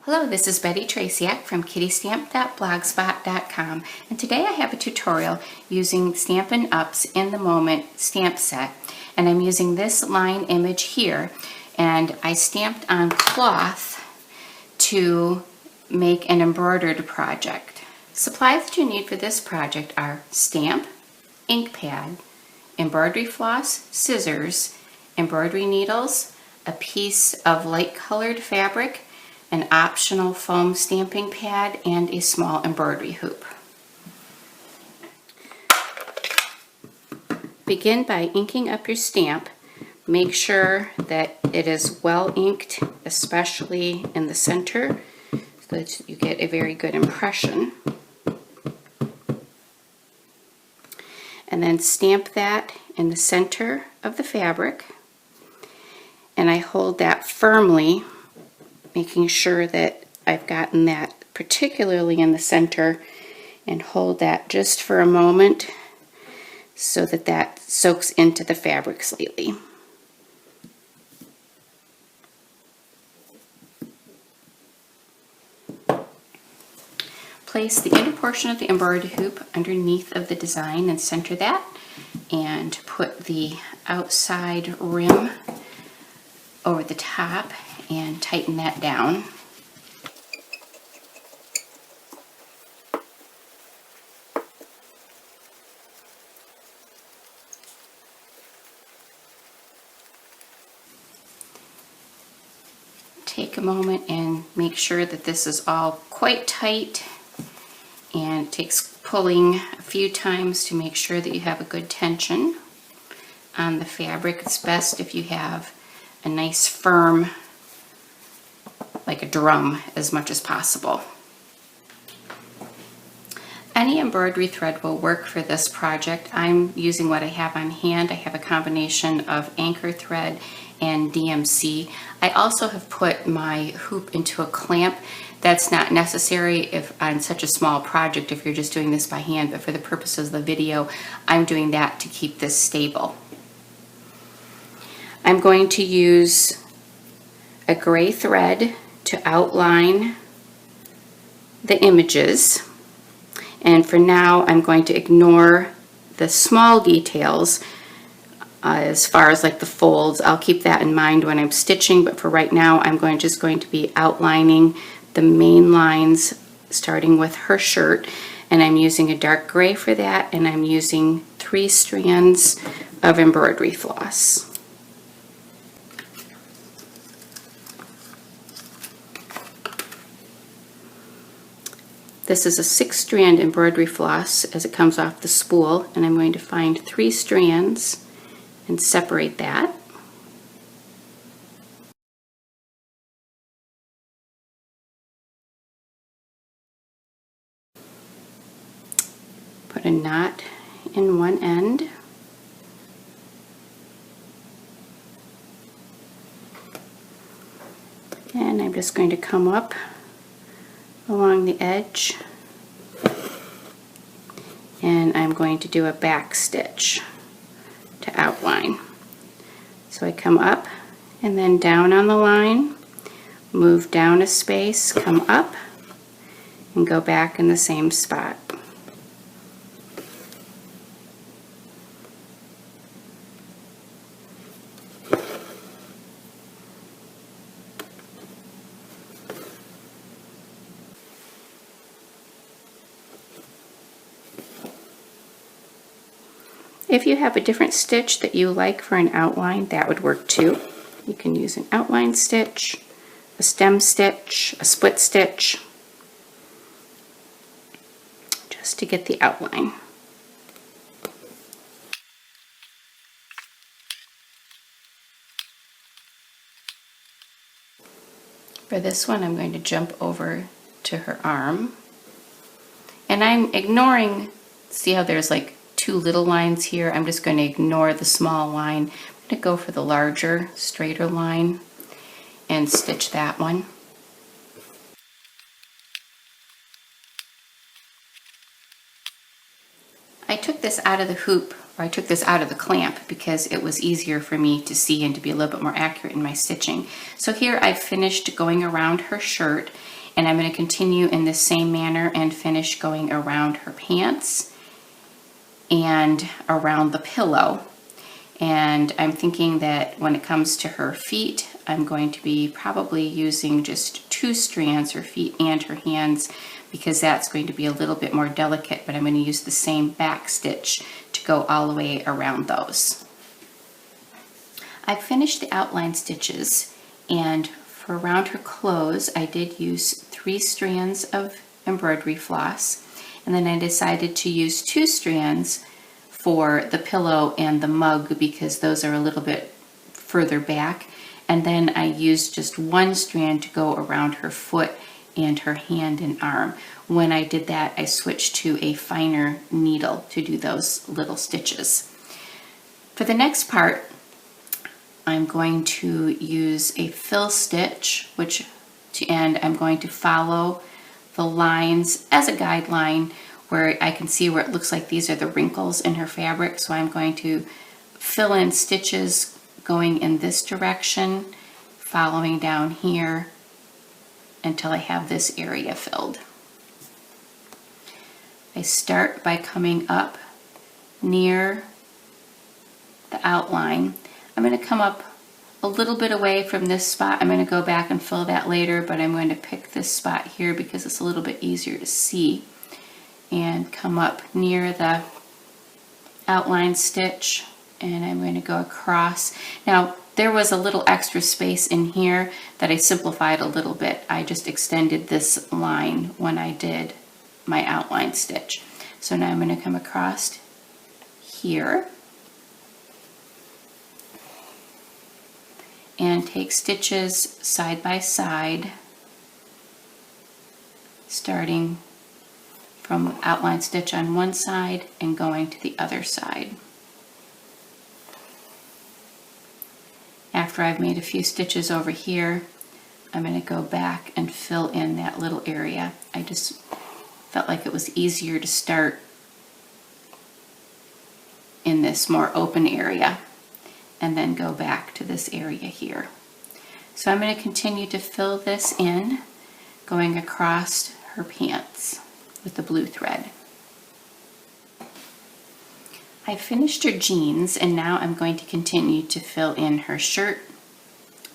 Hello, this is Betty Traciak from kittystamp.blogspot.com, and today I have a tutorial using Stampin' Up's In the Moment stamp set, and I'm using this line image here, and I stamped on cloth to make an embroidered project. Supplies that you need for this project are stamp, ink pad, embroidery floss, scissors, embroidery needles, a piece of light colored fabric, an optional foam stamping pad, and a small embroidery hoop. Begin by inking up your stamp. Make sure that it is well inked, especially in the center, so that you get a very good impression. And then stamp that in the center of the fabric. And I hold that firmly, making sure that I've gotten that particularly in the center, and hold that just for a moment so that that soaks into the fabric slightly. Place the inner portion of the embroidery hoop underneath of the design and center that, and put the outside rim over the top and tighten that down. Take a moment and make sure that this is all quite tight, and it takes pulling a few times to make sure that you have a good tension on the fabric. It's best if you have a nice firm, like a drum, as much as possible. Any embroidery thread will work for this project. I'm using what I have on hand. I have a combination of anchor thread and DMC. I also have put my hoop into a clamp. That's not necessary if on such a small project, if you're just doing this by hand, but for the purposes of the video, I'm doing that to keep this stable. I'm going to use a gray thread to outline the images, and for now I'm going to ignore the small details as far as like the folds. I'll keep that in mind when I'm stitching, but for right now I'm just going to be outlining the main lines starting with her shirt, and I'm using a dark gray for that, and I'm using 3 strands of embroidery floss. This is a 6-strand embroidery floss as it comes off the spool, and I'm going to find 3 strands and separate that. Put a knot in one end. And I'm just going to come up along the edge, and I'm going to do a back stitch to outline. So I come up and then down on the line, move down a space, come up, and go back in the same spot. If you have a different stitch that you like for an outline, that would work too. You can use an outline stitch, a stem stitch, a split stitch, just to get the outline. For this one, I'm going to jump over to her arm, and I'm ignoring, see how there's like 2 little lines here? I'm just going to ignore the small line. I'm going to go for the larger, straighter line and stitch that one. I took this out of the hoop or I took this out of the clamp because it was easier for me to see and to be a little bit more accurate in my stitching. So here I've finished going around her shirt, and I'm going to continue in the same manner and finish going around her pants and around the pillow. And I'm thinking that when it comes to her feet, I'm going to be probably using just 2 strands, her feet and her hands, because that's going to be a little bit more delicate, but I'm going to use the same back stitch to go all the way around those. I finished the outline stitches, and for around her clothes, I did use 3 strands of embroidery floss, and then I decided to use 2 strands for the pillow and the mug because those are a little bit further back, and then I used just 1 strand to go around her foot and her hand and arm. When I did that, I switched to a finer needle to do those little stitches. For the next part, I'm going to use a fill stitch, and I'm going to follow the lines as a guideline where I can see where it looks like these are the wrinkles in her fabric. So I'm going to fill in stitches going in this direction, following down here until I have this area filled. I start by coming up near the outline. I'm going to come up a little bit away from this spot. I'm going to go back and fill that later, but I'm going to pick this spot here because it's a little bit easier to see, and come up near the outline stitch, and I'm going to go across. Now there was a little extra space in here that I simplified a little bit. I just extended this line when I did my outline stitch. So now I'm going to come across here and take stitches side by side, starting from outline stitch on one side and going to the other side. After I've made a few stitches over here, I'm going to go back and fill in that little area. I just felt like it was easier to start in this more open area and then go back to this area here. So I'm going to continue to fill this in, going across her pants with the blue thread. I finished her jeans, and now I'm going to continue to fill in her shirt,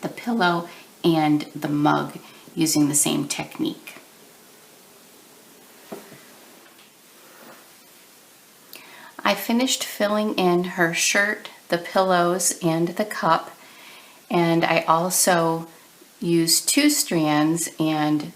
the pillow, and the mug using the same technique. I finished filling in her shirt, the pillows, and the cup, and I also used 2 strands and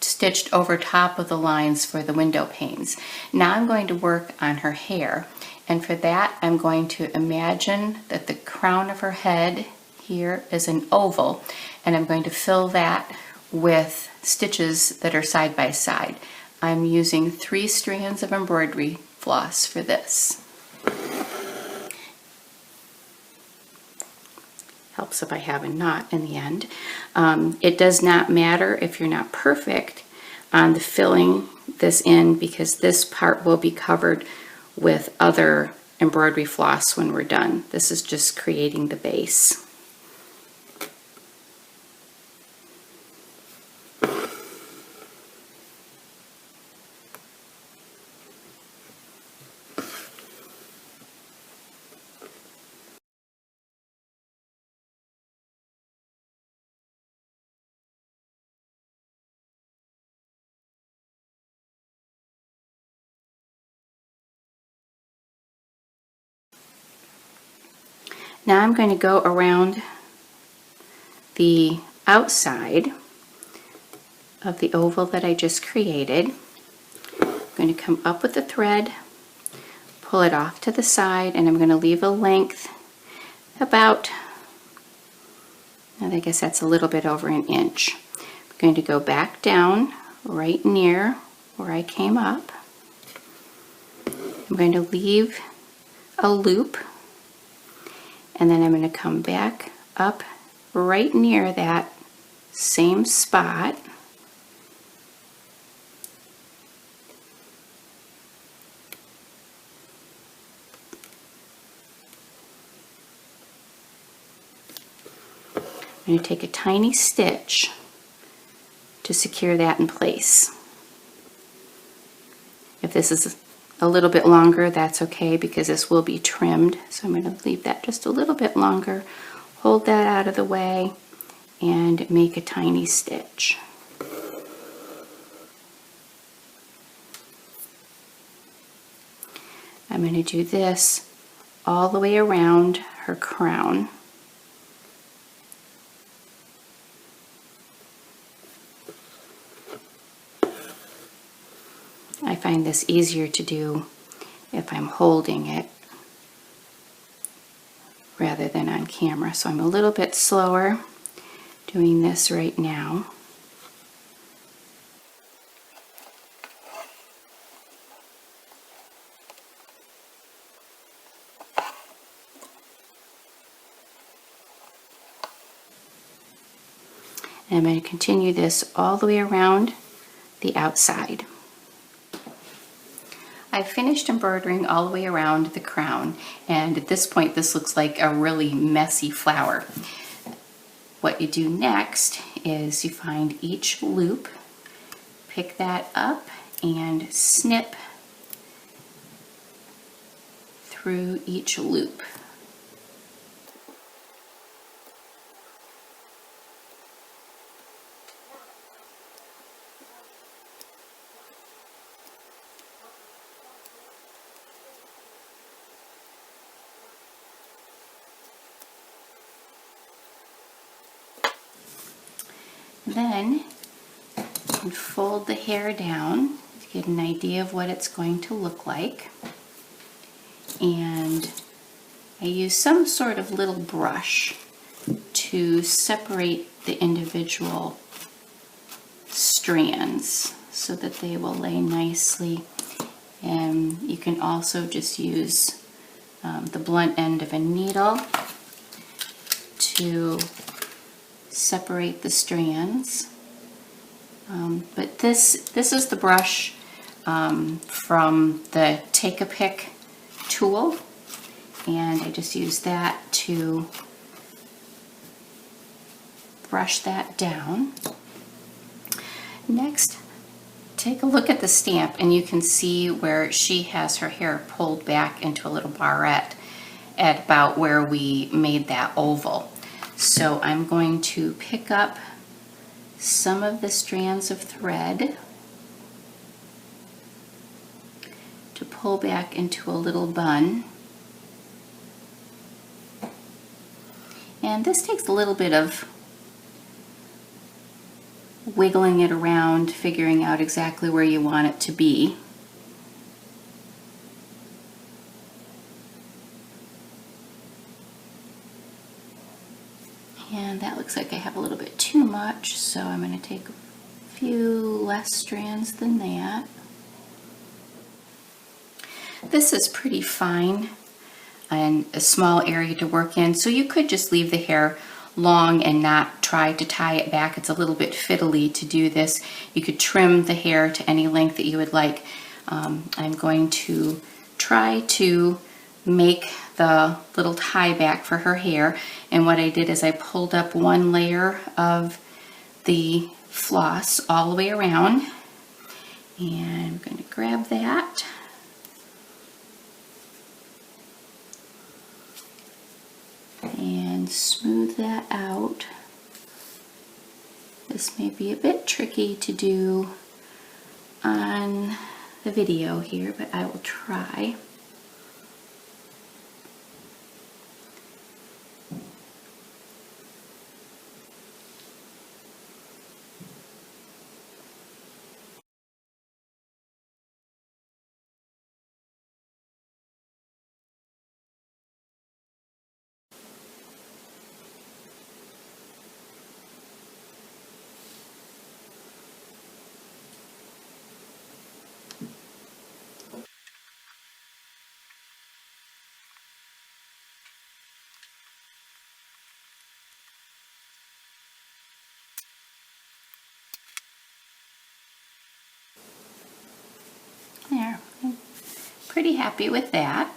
stitched over top of the lines for the window panes. Now I'm going to work on her hair, and for that I'm going to imagine that the crown of her head here is an oval, and I'm going to fill that with stitches that are side by side. I'm using 3 strands of embroidery floss for this. Helps if I have a knot in the end. It does not matter if you're not perfect on the filling this in, because this part will be covered with other embroidery floss when we're done. This is just creating the base. Now I'm going to go around the outside of the oval that I just created. I'm going to come up with the thread, pull it off to the side, and I'm going to leave a length about, I guess that's a little bit over an inch. I'm going to go back down right near where I came up. I'm going to leave a loop, and then I'm going to come back up right near that same spot. I'm going to take a tiny stitch to secure that in place. If this is a little bit longer, that's okay because this will be trimmed. So I'm going to leave that just a little bit longer, hold that out of the way, and make a tiny stitch. I'm going to do this all the way around her crown. I find this easier to do if I'm holding it rather than on camera. So I'm a little bit slower doing this right now. And I'm going to continue this all the way around the outside. I've finished embroidering all the way around the crown, and at this point this looks like a really messy flower. What you do next is you find each loop, pick that up and snip through each loop. Then you can fold the hair down to get an idea of what it's going to look like. And I use some sort of little brush to separate the individual strands so that they will lay nicely. And you can also just use the blunt end of a needle to separate the strands. But this is the brush from the Take-A-Pick tool, and I just use that to brush that down. Next, take a look at the stamp, and you can see where she has her hair pulled back into a little barrette at about where we made that oval. So I'm going to pick up some of the strands of thread to pull back into a little bun. And this takes a little bit of wiggling it around, figuring out exactly where you want it to be. And that looks like I have a little bit too much, so I'm going to take a few less strands than that. This is pretty fine and a small area to work in, so you could just leave the hair long and not try to tie it back. It's a little bit fiddly to do this. You could trim the hair to any length that you would like. I'm going to try to make the little tie back for her hair, and what I did is I pulled up one layer of the floss all the way around, and I'm going to grab that and smooth that out. This may be a bit tricky to do on the video here, but I will try. There, I'm pretty happy with that.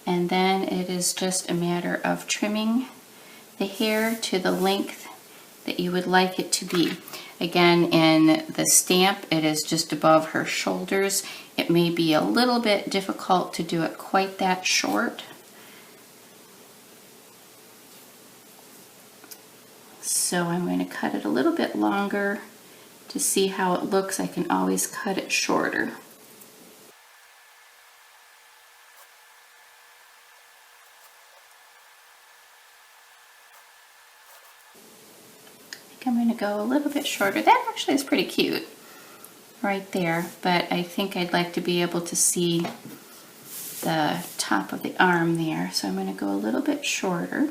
And then it is just a matter of trimming the hair to the length that you would like it to be. Again, in the stamp, it is just above her shoulders. It may be a little bit difficult to do it quite that short. So I'm going to cut it a little bit longer to see how it looks. I can always cut it shorter. I'm going to go a little bit shorter. That actually is pretty cute right there, but I think I'd like to be able to see the top of the arm there, so I'm going to go a little bit shorter.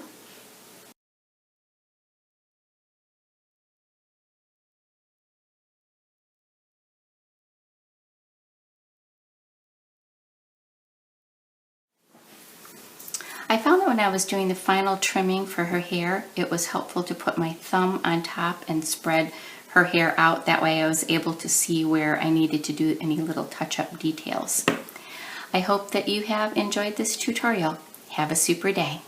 I found that when I was doing the final trimming for her hair, it was helpful to put my thumb on top and spread her hair out. That way I was able to see where I needed to do any little touch-up details. I hope that you have enjoyed this tutorial. Have a super day.